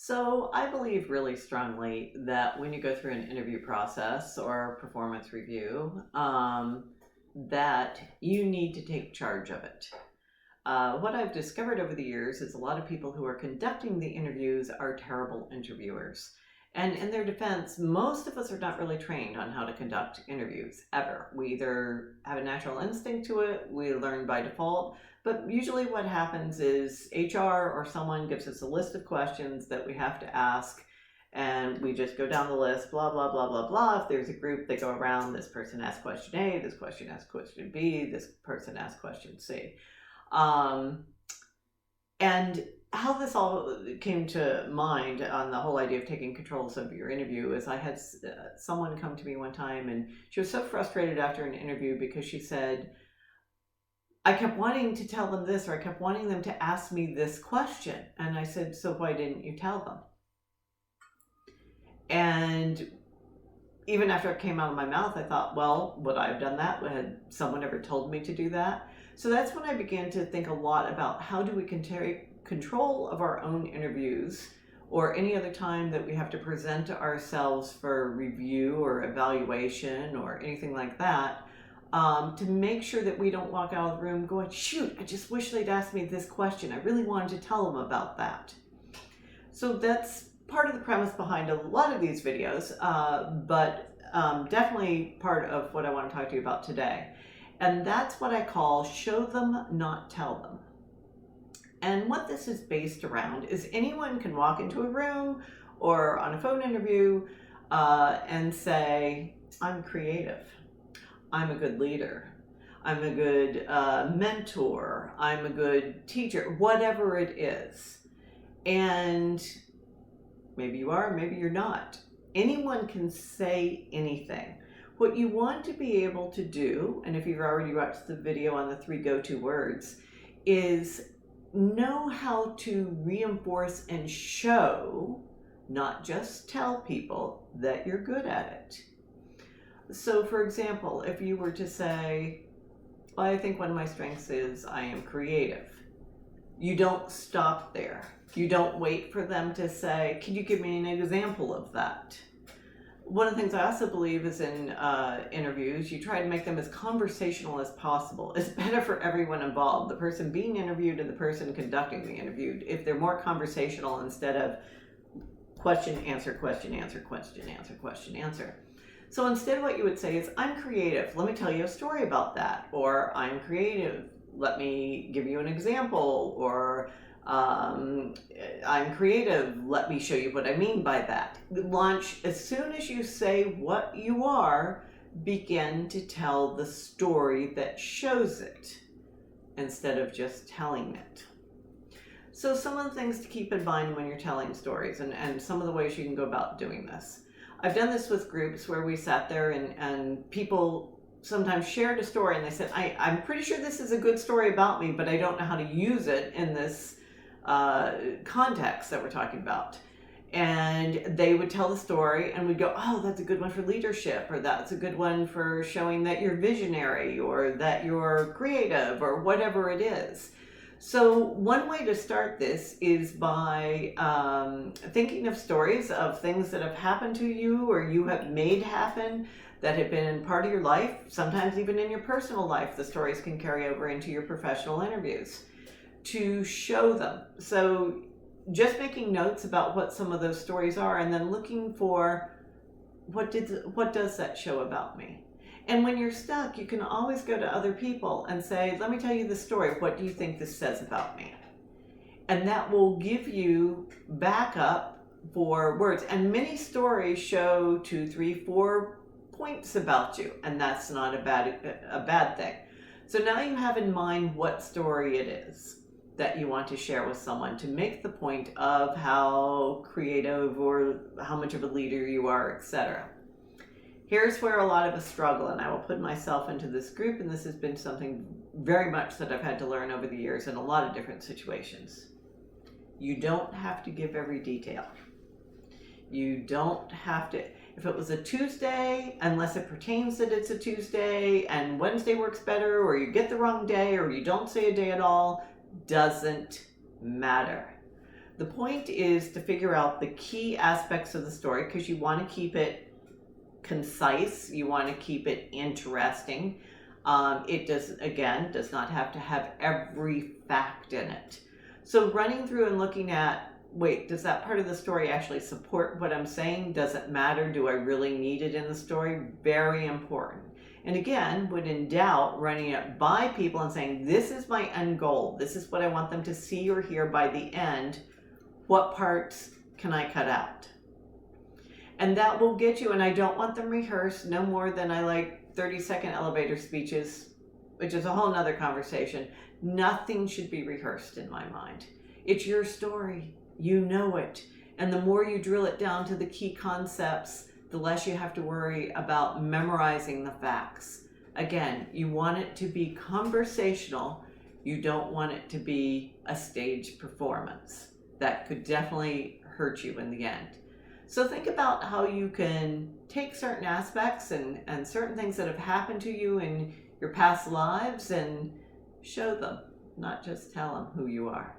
So I believe really strongly that when you go through an interview process or performance review, that you need to take charge of it. What I've discovered over the years is a lot of people who are conducting the interviews are terrible interviewers. And in their defense, most of us are not really trained on how to conduct interviews ever. We either have a natural instinct to it, we learn by default, but usually what happens is HR or someone gives us a list of questions that we have to ask, and we just go down the list, blah, blah, blah, blah, blah. If there's a group, they go around, this person asks question A, this person asks question B, this person asks question C. And how this all came to mind on the whole idea of taking controls of your interview is I had someone come to me one time, and she was so frustrated after an interview because she said, I kept wanting to tell them this, or I kept wanting them to ask me this question. And I said, so why didn't you tell them? And even after it came out of my mouth, I thought, well, would I have done that? Had someone ever told me to do that? So that's when I began to think a lot about how do we take control of our own interviews or any other time that we have to present ourselves for review or evaluation or anything like that, to make sure that we don't walk out of the room going, shoot, I just wish they'd asked me this question. I really wanted to tell them about that. So that's part of the premise behind a lot of these videos, but definitely part of what I want to talk to you about today. And that's what I call show them, not tell them. And what this is based around is anyone can walk into a room or on a phone interview and say, I'm creative. I'm a good leader. I'm a good mentor. I'm a good teacher, whatever it is. And maybe you are, maybe you're not. Anyone can say anything. What you want to be able to do, and if you've already watched the video on the 3 go-to words, is know how to reinforce and show, not just tell people, that you're good at it. So for example, if you were to say, well, I think one of my strengths is I am creative. You don't stop there. You don't wait for them to say, can you give me an example of that? One of the things I also believe is in interviews, you try to make them as conversational as possible. It's better for everyone involved, the person being interviewed and the person conducting the interview, if they're more conversational instead of question, answer, question, answer, question, answer, question, answer. So instead what you would say is, I'm creative. Let me tell you a story about that. Or I'm creative. Let me give you an example. Or I'm creative. Let me show you what I mean by that. Launch, as soon as you say what you are, begin to tell the story that shows it instead of just telling it. So some of the things to keep in mind when you're telling stories and some of the ways you can go about doing this. I've done this with groups where we sat there and people sometimes shared a story and they said, I'm pretty sure this is a good story about me, but I don't know how to use it in this context that we're talking about. And they would tell the story and we'd go, oh, that's a good one for leadership, or that's a good one for showing that you're visionary or that you're creative or whatever it is. So one way to start this is by thinking of stories of things that have happened to you or you have made happen that have been part of your life, sometimes even in your personal life. The stories can carry over into your professional interviews to show them. So just making notes about what some of those stories are and then looking for what does that show about me? And when you're stuck, you can always go to other people and say, let me tell you the story. What do you think this says about me? And that will give you backup for words. And many stories show 2, 3, 4 points about you. And that's not a bad thing. So now you have in mind what story it is that you want to share with someone to make the point of how creative or how much of a leader you are, etc. Here's where a lot of us struggle, and I will put myself into this group, and this has been something very much that I've had to learn over the years in a lot of different situations. You don't have to give every detail. You don't have to, if it was a Tuesday, unless it pertains that it's a Tuesday, and Wednesday works better, or you get the wrong day, or you don't say a day at all, doesn't matter. The point is to figure out the key aspects of the story, because you want to keep it concise, you want to keep it interesting. It does not have to have every fact in it. So running through and looking at, wait, does that part of the story actually support what I'm saying? Does it matter? Do I really need it in the story? Very important. And again, when in doubt, running it by people and saying, this is my end goal. This is what I want them to see or hear by the end. What parts can I cut out? And that will get you, and I don't want them rehearsed no more than I like 30-second elevator speeches, which is a whole nother conversation. Nothing should be rehearsed in my mind. It's your story. You know it. And the more you drill it down to the key concepts, the less you have to worry about memorizing the facts. Again, you want it to be conversational. You don't want it to be a stage performance. That could definitely hurt you in the end. So think about how you can take certain aspects and certain things that have happened to you in your past lives and show them, not just tell them who you are.